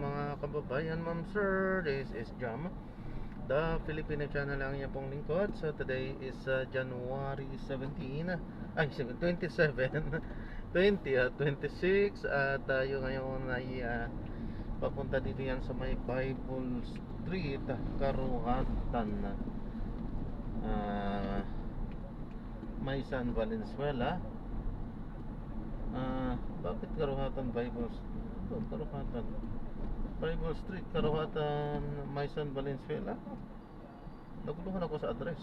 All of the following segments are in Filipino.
mga kababayan, ma'am sir. This is Jam, the Filipino channel ang inyong pong lingkod. So today is January 17, ay 27, 20 at 26. At tayo ngayon ay papunta dito yan sa may Bible Street, Karuhatan, may San Valenzuela. Bakit Karuhatan Bible Street? Karuhatan Bible Street, Karuhatan, may San Valenzuela. Naguluhan ako sa address.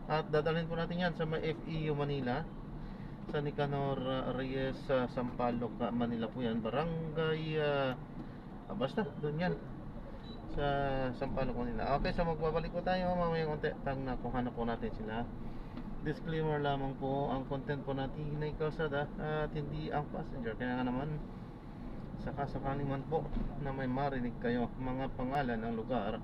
At dadalhin po natin yan sa may FEU Manila, sa Nicanor Reyes, Sampaloc, Manila po yan. Barangay basta doon yan sa Sampaloc, Manila. Okay, so magbabalik po tayo mamayang konti pag nakuha na po natin sila. Disclaimer lamang po, ang content po natin ay kalsada at hindi ang passenger. Kaya nga naman, sakasakali man po na may marinig kayo mga pangalan ng lugar,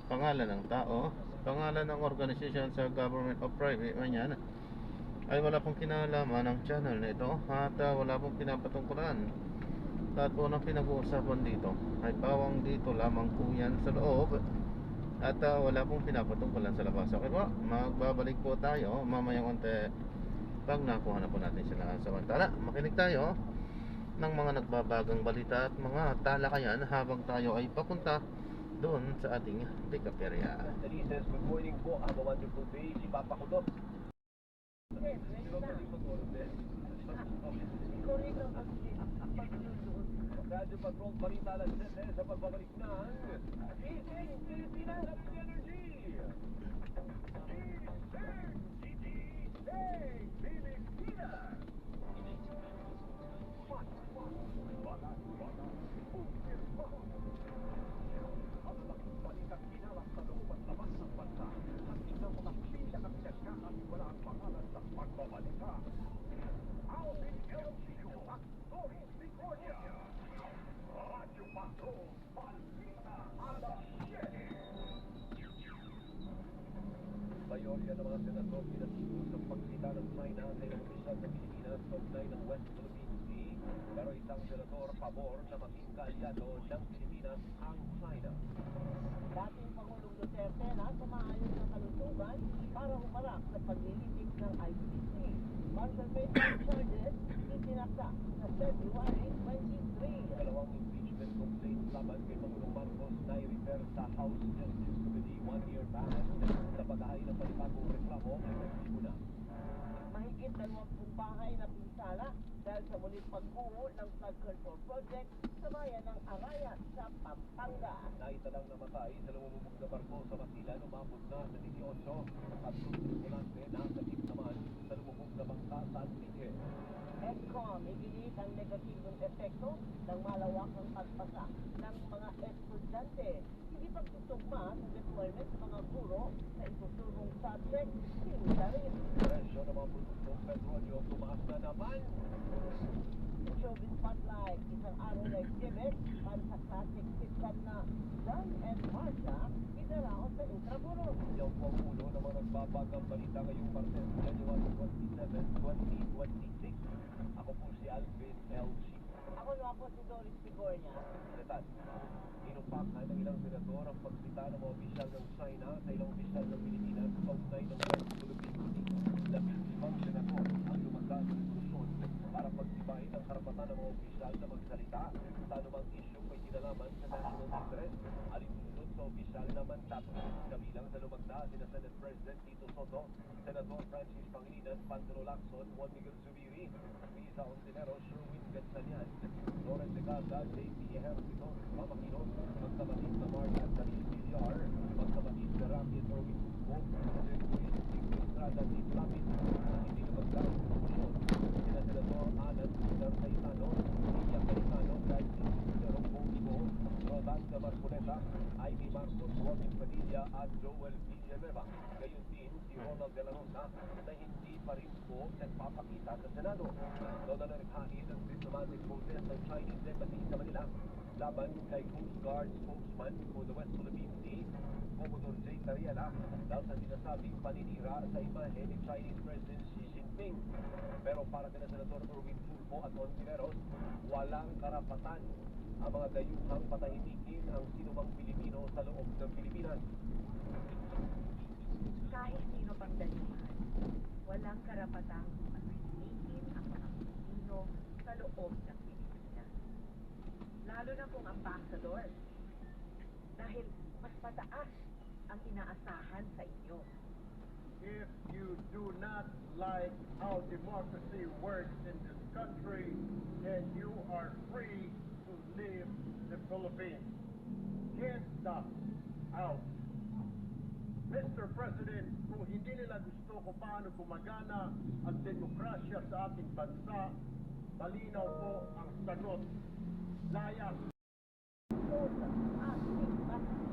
pangalan ng tao, pangalan ng organisasyon sa government o private man yan, ay wala pong kinalaman ng channel na ito at wala pong pinapatungkulan. At po ng pinag-uusapan dito ay bawang dito lamang po yan sa loob at wala pong pinapatungkulan sa labas. Okay po, magbabalik po tayo mamayang konti pag nakuha na po natin sila. Samantala, makinig tayo ng mga nagbabagang balita at mga talakayan habang tayo ay papunta doon sa ating pick-up area. Good morning po, have a wonderful day. Si Papa Kudot. Radyo Patrol, balita lang sa pagbabalik ng Pilipinas Energy. Pilipinas. Mayorya ng mga senador pinatipos ng pagsita ng China sa ilang opisyal ng Pilipinas kaugnay ng West Philippine Sea, pero isang senador pabor na maging kaalyado ng Pilipinas ang China. Dating Pangulong Duterte na sumaayos ng kalusugan para humarap sa paglilitik ng ICC. Conservation charges itinakda sa February 23. Dalawang impeachment complaints laban kay Pangulong Marcos na i-refer sa House Justice Committee 1-year ban sa paghahay ng panibagong reklamo ay nagsimula. Mahigit 20 bahay na pinsala dahil sa muling pagbuo ng flood control project sa bayan ng Araya sa Pampanga. Naitalang namatay sa lumubog na barko sa Masilan, umabot na sa 18 at susunod na sakit naman sa lumubog na bangka sa Antique. EDCOM iginit ang negatibong epekto ng malawakang pagpasa ng mga estudyante. Hindi pagtutugma sa deployment ng mga guro sa ituturong subject sindarin. Presyo ng mga produktong petrolyo tumaas na naman. Showbiz Spotlight, isang araw na exhibit para sa classic sitcom na Dan and Marsha, inaraos sa Intramuros. Yan po ang ulo ng mga nagbabagang balita ngayong Martes, January 27, 2026. Ako po si Alvin LG. Ako na po si Doris Pigornia. Senatat, inumpakan ng ilang senador ang pagsita ng mga opisyal ng China sa ilang opisyal ng Pilipinas kaugnay ng West Philippine Sea. Labing limang senador ang lumagda sa resolusyon para pagtibayin ang karapatan ng mga opisyal na magsalita sa anumang isyong may kinalaman sa national interest. Alinsunod sa opisyal na mandato. Kabilang sa lumagda sina Senate President Tito Soto, Senador Francis Pangilinan, Pandro Lacson, Juan Miguel Zubiri, Risa Ontiveros, Sherwin Gatsalian, Loren de Casa, J.P. Ejercito, Mama Quino, magkapatid na Marta Dalil Villar, magkapatid na Rafi Erwin Cusco, Seguin Tito Estrada T. Lapid, na hindi lumagda sa resolusyon. Sina Senador Alan Pilar Cayetano, Tia Cayetano, Francis Jerome Bongibo, Rodan de Marcoleta, Ivy Marcos, Robin Padilla at Joel Villanueva. Gayon din si Ronald de la Rosa na hindi pa rin po nagpapakita sa Senado. Doon na naghain ang diplomatic protest ng Chinese Embassy sa Manila laban kay Coast Guard spokesman for the West Philippine Sea, Commodore J. Tariela, dahil sa sinasabing paninira sa imahe ni Chinese President Xi Jinping. Pero para kina Senador Erwin Tulfo at Ontiveros, walang karapatan ang mga dayuhang patahimikin ang sinumang Pilipino sa loob ng Pilipinas. Kahit sino pang dayuhan, walang karapatang patahimikin ang mga Pilipino sa loob ng Pilipinas. Lalo na kung ambassador. Dahil mas mataas ang inaasahan sa inyo. If you do not like how democracy works in this country, then you are free to leave the Philippines. Get the out. Mr. President, kung hindi nila gusto kung paano gumagana ang demokrasya sa ating bansa, malinaw po ang sagot. Layas.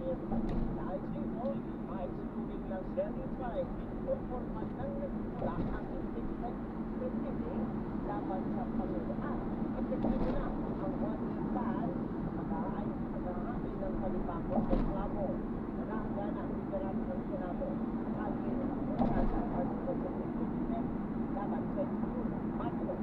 Dahil dito, ay suling lang certified kung formal ng nagsimula ang impeachment proceeding laban sa Panginoon. Epektibo na ang one-year ban pag-aayos ng palibakong reklamo. Nanahanda na ang liderato ng Senado at kinakakutan sa article of impeachment laban sa Marso.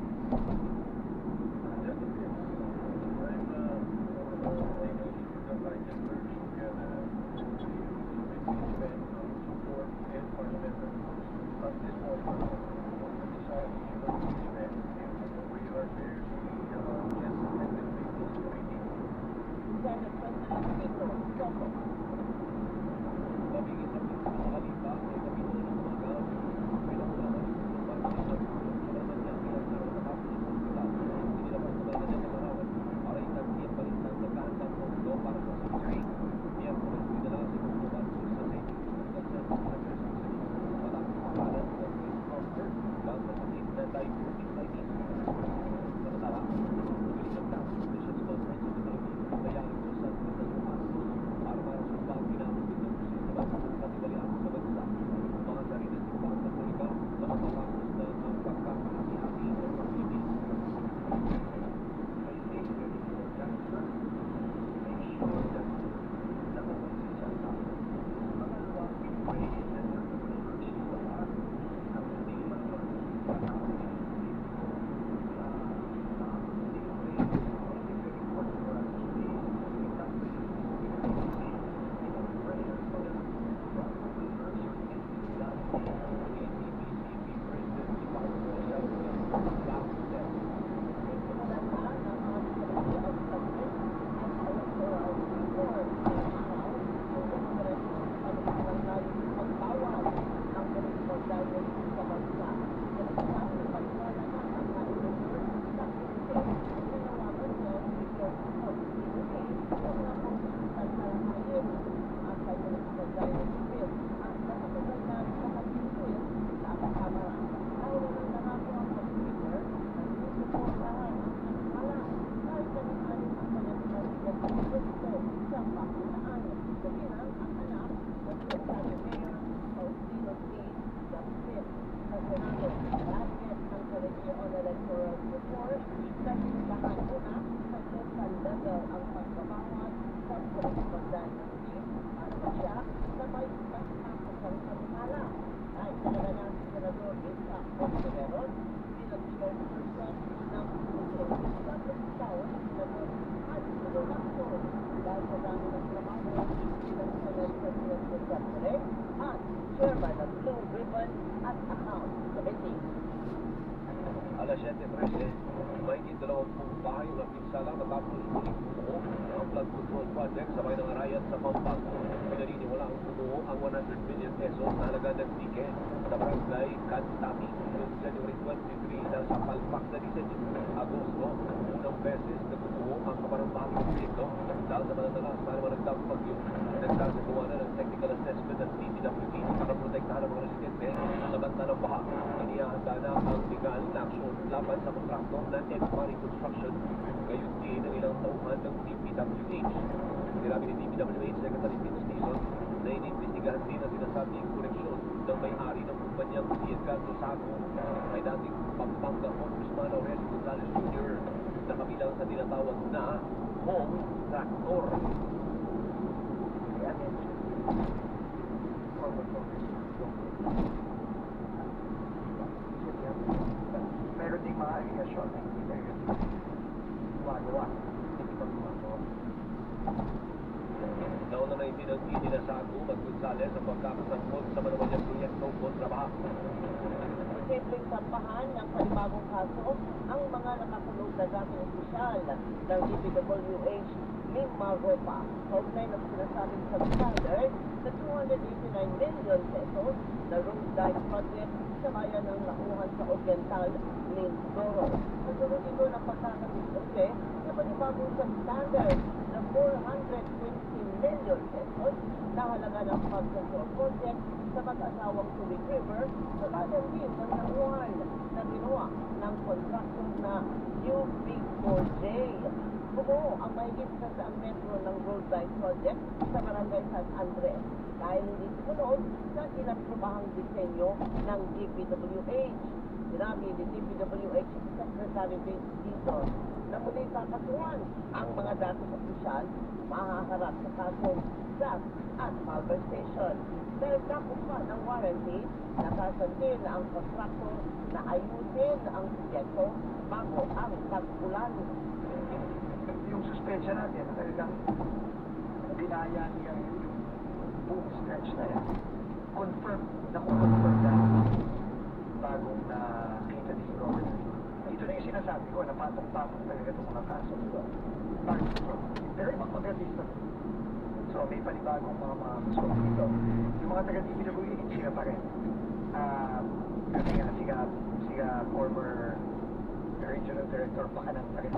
Senate President Tito Soto. Mabigit sa pagkakalita ay kapito ng umaga, pinakulaman ng pagkakalita sa kanyang bilang sa matapos ng pagkakalita. Inilabas sa bayan ng Marawan para itanggihan baliktang nagkahandang pondo para sa secretary. Miyerkules pinala si Pondo Marcos sa Senate hanggang sa matapos pakalan ng Chris Counter dahil sa sakit na diabetes. Samantala, tuloy ng task officials conference of the Philippines bayani ko sa Pilipinas para marasulba ang ginamit ng sistema ng katibalian sa bansa. Mga sarili sa pangkat politika na matatapos na ang pagkakahati-hati ng Pilipinas. I think that for justice, make sure that nakapansin siya sa pangalawa, way na nakapansin sa lahat ang hindi man Chairman of Blue Ribbon at Accounts Committee. Alas 7:13, mahigit 20 bahay na pinsala matapos muling bumuo ang flood control project sa bayan ng Arayat sa Pampanga. Pinaniniwala ang bumuo ang 100 million pesos na halaga ng tike sa barangay Cantati noong January 23 na sa palpak na 17 Agosto. Unang beses na bumuo ang kaparambahang proyekto dahil sa mananalas na naman nagdampagyo. Nagsasagawa na ng technical assessment ng DPWD para protektahan ang mga residente sa banta ng baha. Inihahanda na ang legal na aksyon laban sa kontraktor na Edmari Construction. Gayon din ang ilang tauhan ng DPWH. Sinabi ni DPWH Secretary Vince Dizon na iniimbestigahan din ang sinasabing koreksyon ng may-ari ng kumpanyang si Edgardo Saco ay dating Pampanga Congressman Aurelio Gonzalez Jr. na kabilang sa tinatawag na home tractor. Meron ding mga irigasyon na hindi na yun gumagawa. Hindi ba gumagawa? Kasabay din ang ininasago mag-Gonzales sa pagkakasangkot sa malawanyang proyektong kontrabaha. Posibleng sampahan ng panibagong kaso ang mga nakakulong na dating opisyal ng DPWH Lima Ropa. Kaugnay ng sinasabing substandard sa 289 million pesos na road dike project sa bayan ng Lakuhan sa Oriental, Mindoro. Kasunod ito ng pagkakadiskusi sa panibagong substandard na 420 million pesos na halaga ng pagkakasor project sa mag-asawang Tubig River sa bayan din ng Lakuhan na ginawa ng contractor na UB4J. Bumuo ang mahigit sa saang metro ng road dike project sa Barangay San Andres dahil hindi sumunod sa inaprobahang disenyo ng DPWH. Sinabi ni DPWH Secretary Vince Dizon na muli kakasuhan ang mga dating opisyal mahaharap sa kasong gas at malversation. Dahil takot pa ng warranty, nakasandin na ang kontraktor na ayusin ang proyekto bago ang tag-ulan. Yung suspension natin, talagang binaya niya yung buong stretch na yan. Confirm na bagong nakita ni Governor. Ito na yung sinasabi ko, na patong-patong talaga itong mga kaso. Pero ibang magalis so may panibagong mga kaso dito. Yung mga taga-DPWH, sila pa rin. Kasi nga, siya former regional director pa ka ng pa rin.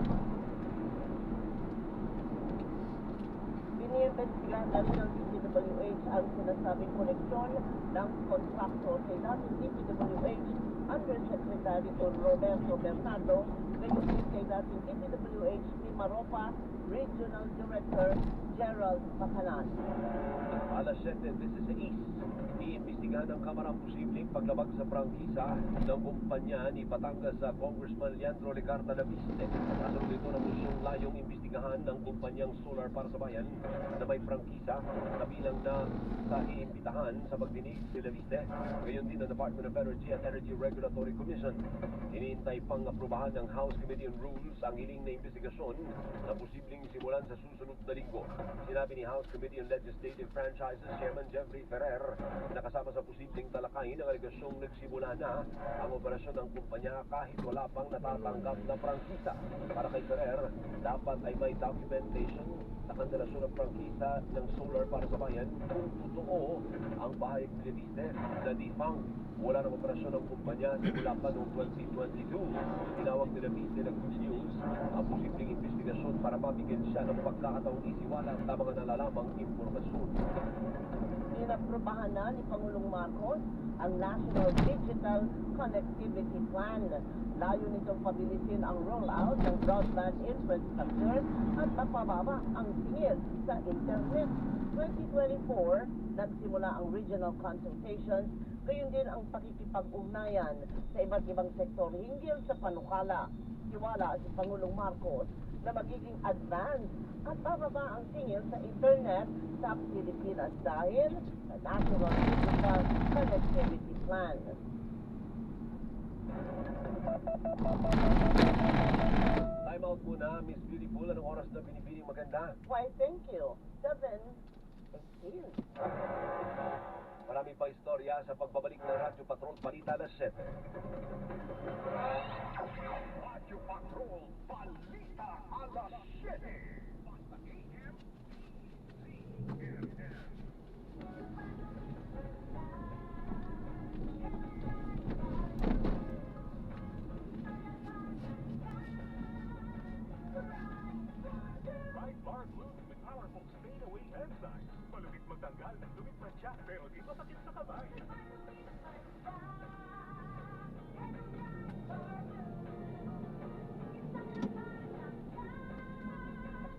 Iniimbestigahan na rin ng DPWH ang sinasabing koneksyon ng kontraktor kay dating DPWH Undersecretary Roberto Bernardo ngayon din kay dating DPWH Lima Ropa Regional Director Gerald Bacalan. Alas 7:16, iimbestigahan ng Kamara ang posibleng paglabag sa prangkisa ng kumpanya ni Batangas sa Congressman Leandro Legarda Laviste. Kasunod ito ng musyong layong imbestigahan ng kumpanyang Solar para sa Bayan na may prangkisa na bilang na sa iimbitahan sa pagdinig si Laviste. Ngayon din ang Department of Energy at Energy Regulatory Commission. Hinihintay pang aprubahan ng House Committee on Rules ang hiling na investigasyon na posibleng simulan sa susunod na linggo. Sinabi ni House Committee on Legislative Franchises Chairman Jeffrey Ferrer na kasama sa posibleng talakay ng alegasyong nagsimula na ang operasyon ng kumpanya kahit wala pang natatanggap na prangkisa. Para kay Ferrer, dapat ay may documentation sa kanselasyon ng prangkisa ng Solar para sa Bayan kung totoo ang pahayag ni Leviste na defunct. Wala ng operasyon ng kumpanya simula pa noong 2022. Tinawag ni Leviste na good news ang posibleng investigasyon para mabigyan siya ng pagkakataong isiwala sa mga nalalamang impormasyon. Inaprobahan na ni Pangulong Marcos ang National Digital Connectivity Plan. Layo nitong pabilisin ang rollout ng broadband infrastructure at mapababa ang singil sa internet. 2024, nagsimula ang regional consultations, gayon din ang pakikipag-ugnayan sa iba't ibang sektor hinggil sa panukala. Tiwala si Pangulong Marcos na magiging advanced at bababa ang singil sa internet sa Pilipinas dahil sa National Digital Connectivity Plan. Time out muna, Miss Beautiful. Anong oras na binibining maganda? Why, thank you. 7:18. Marami pa istorya sa pagbabalik ng Radyo Patrol Balita alas 7. Radyo Patrol Balita alas 7. Right Bar Glue with powerful fade-away enzymes. Malupit magtanggal ng lumit na tiyak pero di masakit sa kamay.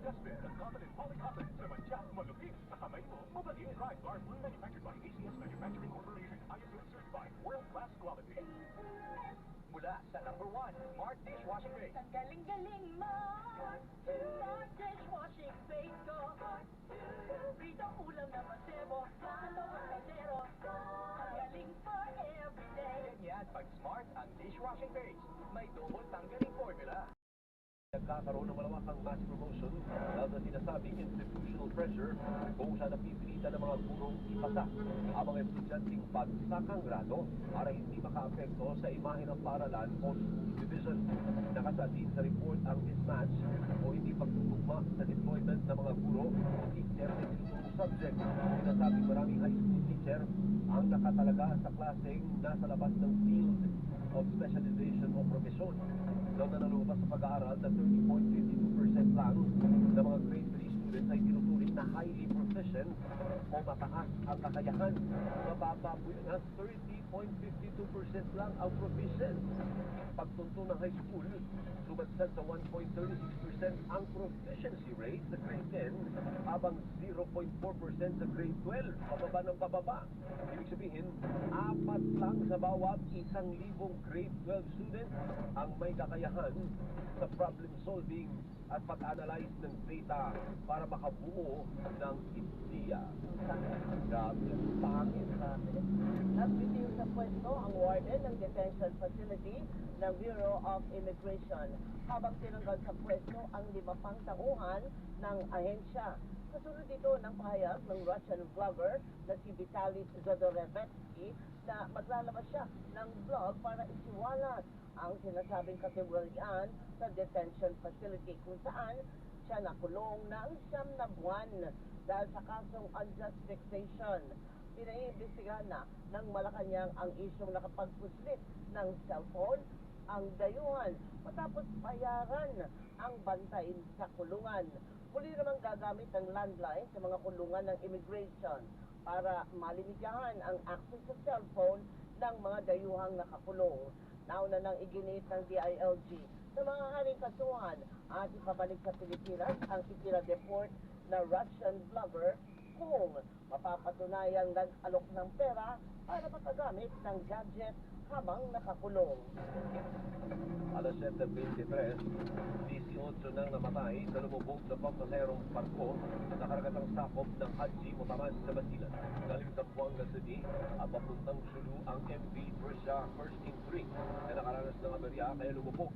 Asbestos at confident polycarbonate sa matyak, malupit sa kamay mo. Mabagin Right Bar Glue manufactured by ACS Manufacturing Corporation. ISO certified world-class quality. Mula sa number 1, Mart Dishwashing Base. Ang galing-galing mo, Smart dishwashing base ko. Pritong ulam na masebo, lalo ang kaldero. Ang galing for everyday. Ganyan pag Smart ang dishwashing base. May double tanggaling formula. Nagkakaroon ng malawakang mass promotion dahil sa sinasabing institutional pressure kung saan napipilitan ng mga gurong ipasa ang mga estudyanteng bagsakang grado para hindi makaapekto sa imahe ng paaralan o school division. Nakasaad sa report ang mismatch o hindi pagtutugma sa deployment ng mga guro o teacher sa isinurong subject. Sinasabing maraming high school teacher ang nakatalaga sa klaseng nasa labas ng field of specialization o profesyon. Noong na nalubas sa pag-aaral na 30.52% lang ng mga grade 3 students ay tinuturing na highly proficient o mataas ang kakayahan. Mababa po yun, 30.52% lang ang proficient. Pagtunto ng high school, lumagsan sa 1.36% ang proficiency rate sa grade 10, habang 0.4% sa grade 12, pababa ng pababa. Ibig sabihin, 4 lang sa bawat 1,000 grade 12 students ang may kakayahan sa problem solving at pag-analyze ng data para makabuo ng ideya. Grabe, pangit. Nagbitiw sa pwesto ang warden ng detention facility ng Bureau of Immigration habang tinanggal sa pwesto ang 5 pang tauhan ng ahensya. Kasunod dito ng pahayag ng Russian vlogger na si Vitaly Zadorevetsky na maglalabas siya ng vlog para isiwalat ang sinasabing katiwalian sa detention facility kung saan siya nakulong ng 9 na buwan dahil sa kasong unjust fixation. Pinaiimbestigahan na ng Malacanang ang isyong nakapagpuslit ng cellphone ang dayuhan matapos bayaran ang bantay sa kulungan. Muli namang gagamit ang landline sa mga kulungan ng immigration para malimitahan ang access sa cellphone ng mga dayuhang nakakulong. Nauna nang iginiit ng DILG sa mga haring kasuhan at ipabalik sa Pilipinas ang itinadeport na Russian vlogger kung mapapatunayang nag-alok ng pera para makagamit ng gadget habang nakakulong. Alas 7:23, 18 nang namatay sa lumubog na pamasaherong barko na karagatang sakop ng Haji Motaman sa Basilan. Galing sa Buanga City at papuntang Sulu ang MV Trisha First in 3 na nakaranas ng aberya kaya lumubog.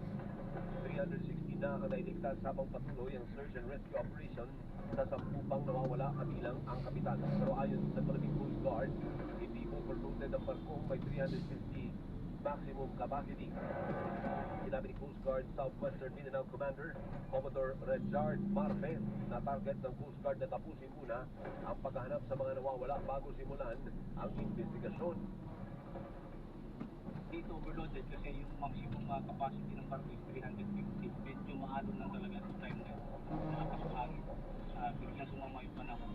360 na ang nailigtas habang patuloy ang search and rescue operation sa 10 pang nawawala kabilang ang kapitan. Pero ayon sa Philippine Coast Guard, hindi overloaded ang barko may 350 maximum capacity. Sinabi ni Coast Guard Southwestern Mindanao Commander Commodore Rejard Marfe na target ng Coast Guard na tapusin muna ang paghahanap sa mga nawawala bago simulan ang investigasyon. Dito overloaded kasi yung maximum capacity ng barko is 350. Medyo maalon lang talaga sa time na malakas ang hangin. Biglang sumama yung panahon.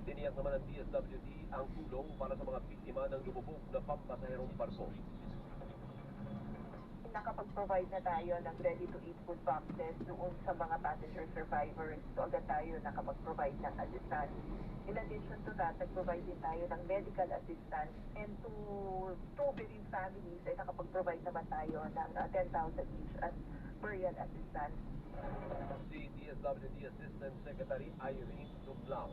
Tiniyak naman ng DSWD ang tulong para sa mga biktima ng lumubog na pampasaherong barko. Nakapag-provide na tayo ng ready-to-eat food boxes doon sa mga passenger survivors. So agad tayo nakapag-provide ng assistance. In addition to that, nag-provide din tayo ng medical assistance, and to two bereaved families ay nakapag-provide naman tayo ng 10,000 each as burial assistance. Si DSWD Assistant Secretary Irene Dublao.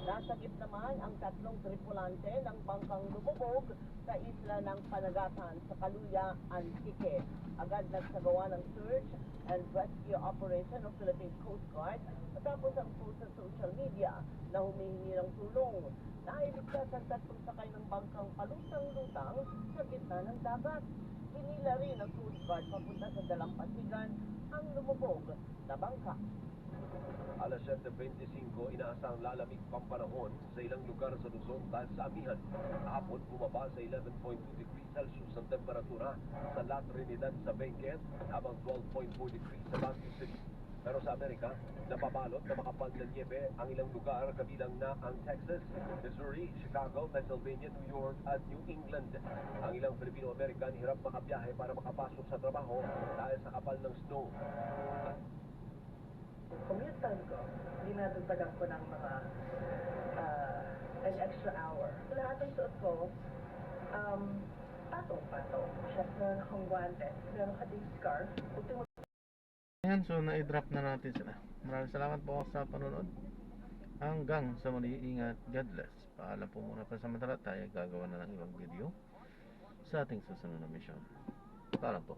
Nasagip naman ang 3 tripulante ng bangkang lumubog sa isla ng Panagatan sa Kaluya, Antique. Agad nagsagawa ng search and rescue operation ng Philippine Coast Guard matapos ang post sa social media na humihingi ng tulong. Nailigtas ang 3 sakay ng bangkang palutang-lutang sa gitna ng dagat. Hinila rin ng Coast Guard papunta sa Dalampasigan ang lumubog na bangka. Alas 7:25, inaasang lalamig pang panahon sa ilang lugar sa Luzon dahil sa amihan. Hapon, bumaba sa 11.2 degrees Celsius ang temperatura sa La Trinidad sa Benguet, habang 12.4 degrees sa Baguio City. Pero sa Amerika, napabalot na makapal na niebe ang ilang lugar kabilang na ang Texas, Missouri, Chicago, Pennsylvania, New York at New England. Ang ilang Filipino-American hirap makabiyahe para makapasok sa trabaho dahil sa kapal ng snow. Commute time ko, dinadagdagan ko ng mga an extra hour. So, lahat ng suot ko, patong-patong. Chef, meron akong guantes, meron ka ding scarf. Ayan, so na-drop na natin sila. Maraming salamat po sa panonood. Hanggang sa muli, ingat, God bless. Paalam po muna pa sa madalat, tayo gagawa na ng ibang video sa ating susunod na mission. Paalam po.